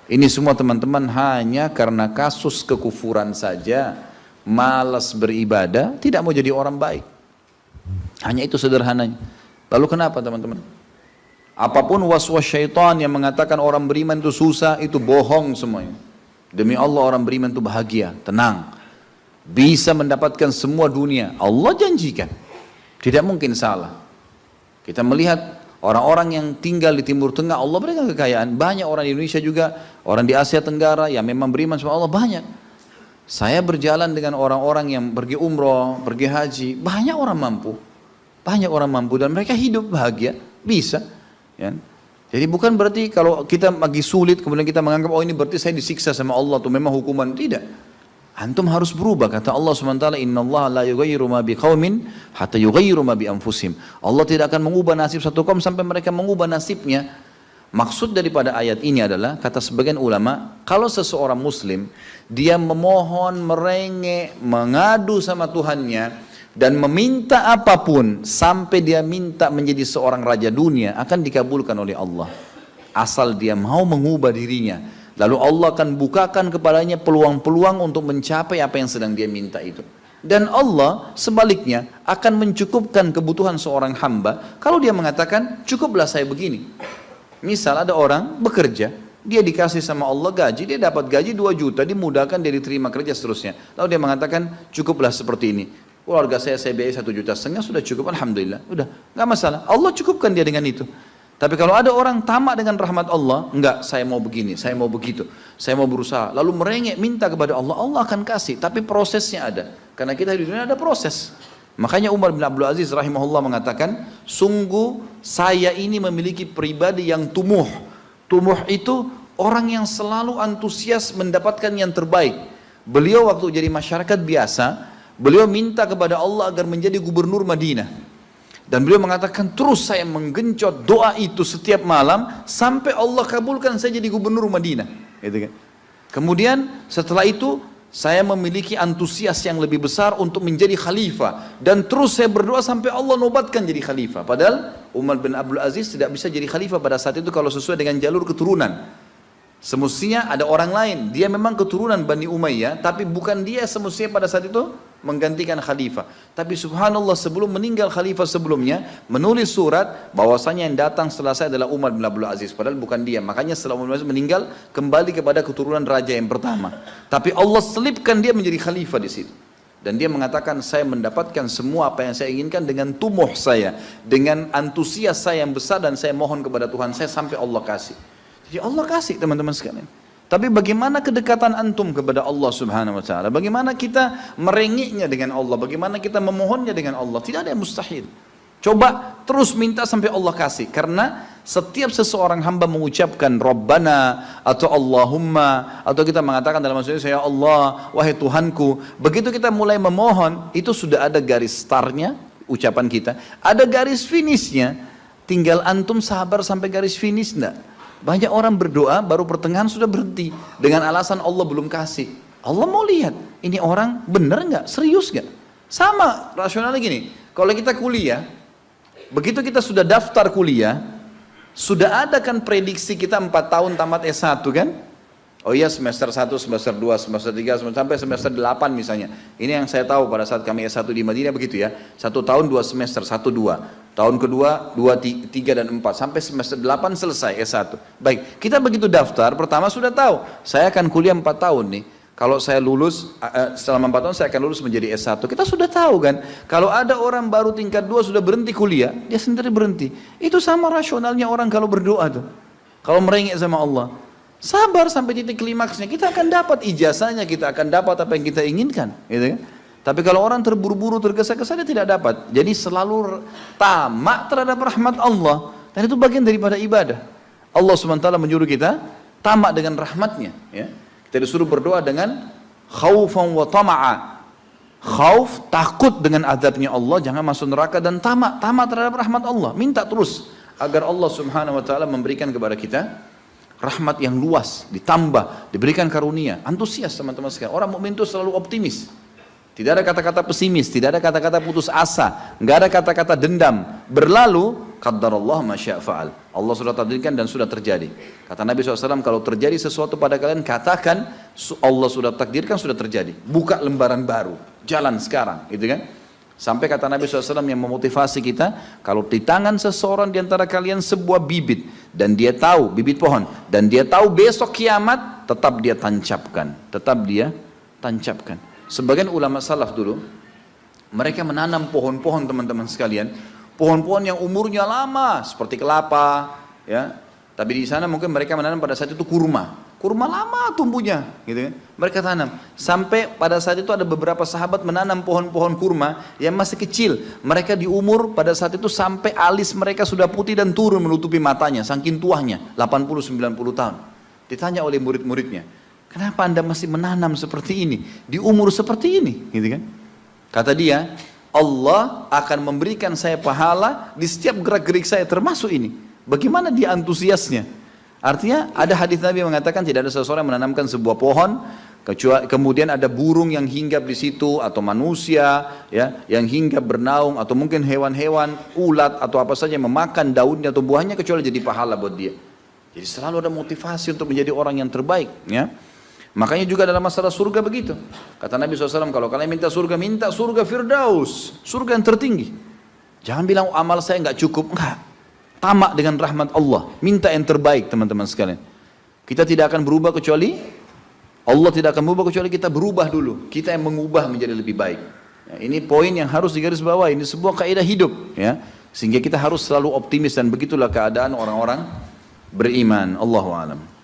Ini semua teman-teman hanya karena kasus kekufuran saja, malas beribadah, tidak mau jadi orang baik. Hanya itu sederhananya. Lalu kenapa teman-teman? Apapun waswas syaitan yang mengatakan orang beriman itu susah, itu bohong semuanya. Demi Allah orang beriman itu bahagia, tenang. Bisa mendapatkan semua dunia. Allah janjikan. Tidak mungkin salah. Kita melihat orang-orang yang tinggal di Timur Tengah, Allah berikan kekayaan. Banyak orang di Indonesia juga, orang di Asia Tenggara yang memang beriman sama Allah banyak. Saya berjalan dengan orang-orang yang pergi umroh, pergi haji, banyak orang mampu. Banyak orang mampu dan mereka hidup bahagia, bisa. Ya. Jadi bukan berarti kalau kita lagi sulit kemudian kita menganggap oh ini berarti saya disiksa sama Allah atau memang hukuman, tidak. Antum harus berubah, kata Allah SWT, innallaha la yughayyiru ma biqaumin hatta yughayyiru ma bi anfusihim. Allah tidak akan mengubah nasib satu kaum sampai mereka mengubah nasibnya. Maksud daripada ayat ini adalah, kata sebagian ulama, kalau seseorang muslim dia memohon, merengek, mengadu sama Tuhannya dan meminta apapun sampai dia minta menjadi seorang raja dunia, akan dikabulkan oleh Allah asal dia mau mengubah dirinya. Lalu Allah akan bukakan kepadanya peluang-peluang untuk mencapai apa yang sedang dia minta itu. Dan Allah sebaliknya akan mencukupkan kebutuhan seorang hamba kalau dia mengatakan cukuplah saya begini. Misal ada orang bekerja, dia dikasih sama Allah gaji, dia dapat gaji 2 juta, dimudahkan, dia diterima kerja seterusnya. Lalu dia mengatakan cukuplah seperti ini. Keluarga saya biayai 1,5 juta, sudah cukup, alhamdulillah, udah, nggak masalah. Allah cukupkan dia dengan itu. Tapi kalau ada orang tamak dengan rahmat Allah, enggak, saya mau begini, saya mau begitu, saya mau berusaha, lalu merengek minta kepada Allah, Allah akan kasih, tapi prosesnya ada. Karena kita di dunia ada proses. Makanya Umar bin Abdul Aziz rahimahullah mengatakan, sungguh saya ini memiliki pribadi yang tumuh. Tumuh itu orang yang selalu antusias mendapatkan yang terbaik. Beliau waktu jadi masyarakat biasa, beliau minta kepada Allah agar menjadi gubernur Madinah. Dan beliau mengatakan terus saya menggencot doa itu setiap malam sampai Allah kabulkan saya jadi gubernur Madinah. Gitu kan. Kemudian setelah itu saya memiliki antusias yang lebih besar untuk menjadi khalifah. Dan terus saya berdoa sampai Allah nobatkan jadi khalifah. Padahal Umar bin Abdul Aziz tidak bisa jadi khalifah pada saat itu kalau sesuai dengan jalur keturunan. Semestinya ada orang lain, dia memang keturunan Bani Umayyah, tapi bukan dia semestinya pada saat itu menggantikan khalifah. Tapi subhanallah sebelum meninggal khalifah sebelumnya, menulis surat bahwasanya yang datang setelah saya adalah Umar bin Abdul Aziz, padahal bukan dia. Makanya setelah Umar bin Abdul Aziz meninggal, kembali kepada keturunan raja yang pertama. Tapi Allah selipkan dia menjadi khalifah di situ. Dan dia mengatakan saya mendapatkan semua apa yang saya inginkan dengan tumuh saya, dengan antusias saya yang besar, dan saya mohon kepada Tuhan saya sampai Allah kasih. Jadi Allah kasih teman-teman sekalian. Tapi bagaimana kedekatan antum kepada Allah subhanahu wa ta'ala? Bagaimana kita merengeknya dengan Allah? Bagaimana kita memohonnya dengan Allah? Tidak ada yang mustahil. Coba terus minta sampai Allah kasih. Karena setiap seseorang hamba mengucapkan Rabbana atau Allahumma, atau kita mengatakan dalam maksudnya ya Allah, wahai Tuhanku. Begitu kita mulai memohon, itu sudah ada garis startnya ucapan kita. Ada garis finishnya. Tinggal antum sabar sampai garis finish enggak? Banyak orang berdoa baru pertengahan sudah berhenti dengan alasan Allah belum kasih. Allah mau lihat ini orang benar nggak, serius nggak. Sama rasionalnya gini, kalau kita kuliah, begitu kita sudah daftar kuliah, sudah ada kan prediksi kita 4 tahun tamat S1 kan? Oh iya semester 1, semester 2, semester 3, sampai semester 8 misalnya. Ini yang saya tahu pada saat kami S1 di Madinah begitu ya. 1 tahun 2 semester, 1, 2. Tahun kedua 2, 3 dan 4 sampai semester 8 selesai S1. Baik, kita begitu daftar pertama sudah tahu saya akan kuliah 4 tahun nih. Kalau saya lulus selama 4 tahun saya akan lulus menjadi S1. Kita sudah tahu kan. Kalau ada orang baru tingkat 2 sudah berhenti kuliah, dia sendiri berhenti. Itu sama rasionalnya orang kalau berdoa tuh. Kalau merengek sama Allah, sabar sampai titik klimaksnya, kita akan dapat ijazahnya, kita akan dapat apa yang kita inginkan, gitu kan? Tapi kalau orang terburu-buru, tergesa-gesa, dia tidak dapat. Jadi selalu tamak terhadap rahmat Allah. Dan itu bagian daripada ibadah. Allah SWT menyuruh kita tamak dengan rahmatnya. Ya. Kita disuruh berdoa dengan khaufan wa tama'a. Khauf, takut dengan azabnya Allah, jangan masuk neraka, dan tamak terhadap rahmat Allah. Minta terus agar Allah SWT memberikan kepada kita rahmat yang luas, ditambah, diberikan karunia. Antusias teman-teman sekalian. Orang mukmin itu selalu optimis. Tidak ada kata-kata pesimis, tidak ada kata-kata putus asa, nggak ada kata-kata dendam. Berlalu, qaddarallah ma syaa fa'al. Allah sudah takdirkan dan sudah terjadi. Kata Nabi SAW, kalau terjadi sesuatu pada kalian, katakan Allah sudah takdirkan, sudah terjadi. Buka lembaran baru, jalan sekarang, gitu kan? Sampai kata Nabi SAW yang memotivasi kita, kalau di tangan seseorang di antara kalian sebuah bibit, dan dia tahu, bibit pohon, dan dia tahu besok kiamat, tetap dia tancapkan. Tetap dia tancapkan. Sebagian ulama salaf dulu, mereka menanam pohon-pohon teman-teman sekalian, pohon-pohon yang umurnya lama, seperti kelapa, ya. Tapi di sana mungkin mereka menanam pada saat itu kurma. Kurma lama tumbuhnya, gitu kan? Mereka tanam. Sampai pada saat itu ada beberapa sahabat menanam pohon-pohon kurma yang masih kecil. Mereka di umur pada saat itu sampai alis mereka sudah putih dan turun menutupi matanya, saking tuahnya, 80-90 tahun. Ditanya oleh murid-muridnya, kenapa anda masih menanam seperti ini, di umur seperti ini, gitu kan? Kata dia, Allah akan memberikan saya pahala di setiap gerak-gerik saya, termasuk ini. Bagaimana dia antusiasnya? Artinya ada hadis Nabi mengatakan tidak ada seseorang yang menanamkan sebuah pohon kemudian ada burung yang hinggap di situ atau manusia ya yang hinggap bernaung atau mungkin hewan-hewan ulat atau apa saja yang memakan daunnya atau buahnya kecuali jadi pahala buat dia. Jadi selalu ada motivasi untuk menjadi orang yang terbaik ya. Makanya juga dalam masalah surga begitu. Kata Nabi SAW, kalau kalian minta surga Firdaus, surga yang tertinggi. Jangan bilang amal saya nggak cukup, enggak. Tamak dengan rahmat Allah, minta yang terbaik teman-teman sekalian. Kita tidak akan berubah kecuali Allah tidak akan berubah kecuali kita berubah dulu. Kita yang mengubah menjadi lebih baik. Ya, ini poin yang harus digarisbawahi. Ini sebuah kaidah hidup, ya. Sehingga kita harus selalu optimis dan begitulah keadaan orang-orang beriman. Allahu a'lam.